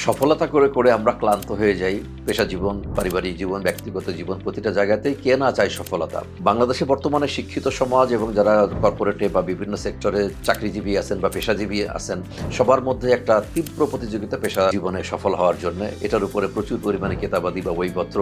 সফলতা করে করে আমরা ক্লান্ত হয়ে যাই। পেশা জীবন, পারিবারিক জীবন, ব্যক্তিগত জীবন প্রতিটা জায়গাতেই কে না চায় সফলতা। বাংলাদেশে বর্তমানে শিক্ষিত সমাজ এবং যারা কর্পোরেটে বা বিভিন্ন সেক্টরে চাকরিজীবী আছেন বা পেশাজীবী আছেন, সবার মধ্যে একটা তীব্র প্রতিযোগিতা পেশা জীবনে সফল হওয়ার জন্য। এটার উপরে প্রচুর পরিমাণে কেতাবাদি বা বইপত্র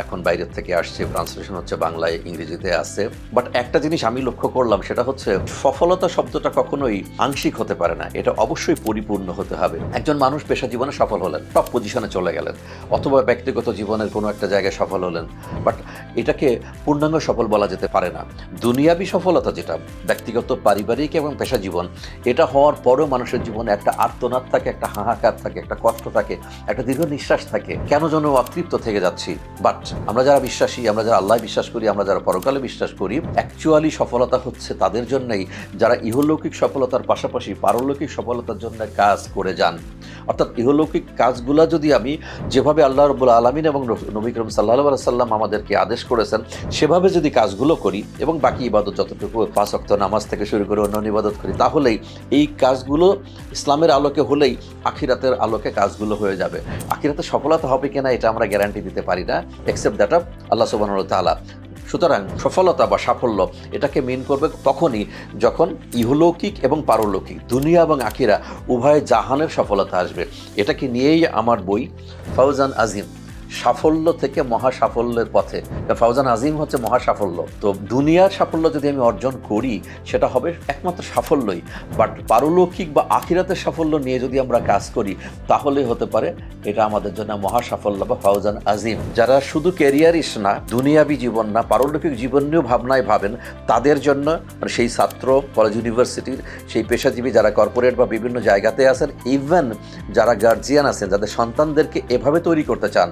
এখন বাইরের থেকে আসছে, ট্রান্সলেশন হচ্ছে, বাংলায় ইংরেজিতে আছে। বাট একটা জিনিস আমি লক্ষ্য করলাম, সেটা হচ্ছে সফলতা শব্দটা কখনোই আংশিক হতে পারে না, এটা অবশ্যই পরিপূর্ণ হতে হবে। একজন মানুষ পেশা জীবনে সফল হলেন, টপ পজিশনে চলে গেলেন, অথবা ব্যক্তিগত জীবনের কোনো একটা জায়গায় সফল হলেন, বাট এটাকে পূর্ণাঙ্গ সফল বলা যেতে পারে না। দুনিয়াবি সফলতা যেটা ব্যক্তিগত, পারিবারিক এবং পেশা জীবন, এটা হওয়ার পরেও মানুষের জীবনে একটা আর্তনাদ থাকে, একটা হাহাকার থাকে, একটা কষ্ট থাকে, একটা দীর্ঘ নিঃশ্বাস থাকে, কেন যেন অতৃপ্ত থেকে যাচ্ছি। বাট আমরা যারা বিশ্বাসী, আমরা যারা আল্লাহ বিশ্বাস করি, আমরা যারা পরকালে বিশ্বাস করি, অ্যাকচুয়ালি সফলতা হচ্ছে তাদের জন্যই যারা ইহলৌকিক সফলতার পাশাপাশি পারলৌকিক সফলতার জন্য কাজ করে যান। অর্থাৎ ইহলৌকিক কাজগুলো যদি আমি যেভাবে আল্লাহ রাব্বুল আলামিন এবং নবী করিম সাল্লাল্লাহু আলাইহি সাল্লাম আমাদেরকে আদেশ করেছেন সেভাবে যদি কাজগুলো করি এবং বাকি ইবাদত যতটুকু 5 ওয়াক্ত নামাজ থেকে শুরু করে অন্যান্য ইবাদত করি, তাহলেই এই কাজগুলো ইসলামের আলোকে হলেই আখিরাতের আলোকে কাজগুলো হয়ে যাবে। আখিরাতে সফলতা হবে কিনা এটা আমরা গ্যারান্টি দিতে পারি না, এক্সেপ্ট দ্যাট অফ আল্লাহ সুবহানাহু ওয়া তাআলা। সুতরাং সফলতা বা সাফল্য এটাকে মিন করবে তখনই যখন ইহলৌকিক এবং পারলৌকিক, দুনিয়া এবং আখিরা উভয় জাহানের সফলতা আসবে। এটাকে নিয়েই আমার বই ফাউজান আজিম, সাফল্য থেকে মহা সাফল্যের পথে। ফাউজান আজিম হচ্ছে মহা সাফল্য। তো দুনিয়ার সাফল্য যদি আমি অর্জন করি সেটা হবে একমাত্র সাফল্যই, বাট পারলৌকিক বা আখিরাতের সাফল্য নিয়ে যদি আমরা কাজ করি তাহলে হতে পারে এটা আমাদের জন্য মহা সাফল্য বা ফাউজান আজিম। যারা শুধু ক্যারিয়ারিস্ট না, দুনিয়াবী জীবন না, পারলৌকিক জীবন নিয়েও ভাবনায় ভাবেন, তাদের জন্য মানে সেই ছাত্র, কলেজ ইউনিভার্সিটির সেই পেশাজীবী যারা কর্পোরেট বা বিভিন্ন জায়গাতে আছেন, ইভেন যারা গার্জিয়ান আছেন, যাদের সন্তানদেরকে এভাবে তৈরি করতে চান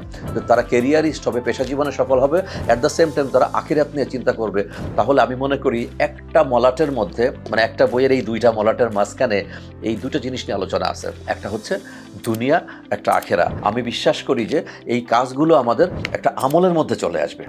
তারা ক্যারিয়ারিস্ট হবে, পেশা জীবনে সফল হবে, অ্যাট দ্য সেম টাইম তারা আখিরাত নিয়ে চিন্তা করবে, তাহলে আমি মনে করি একটা মলাটের মধ্যে, মানে একটা বইয়ের এই দুইটা মলাটের মাঝখানে এই দুটো জিনিস নিয়ে আলোচনা আছে। একটা হচ্ছে দুনিয়া, একটা আখেরা। আমি বিশ্বাস করি যে এই কাজগুলো আমাদের একটা আমলের মধ্যে চলে আসবে।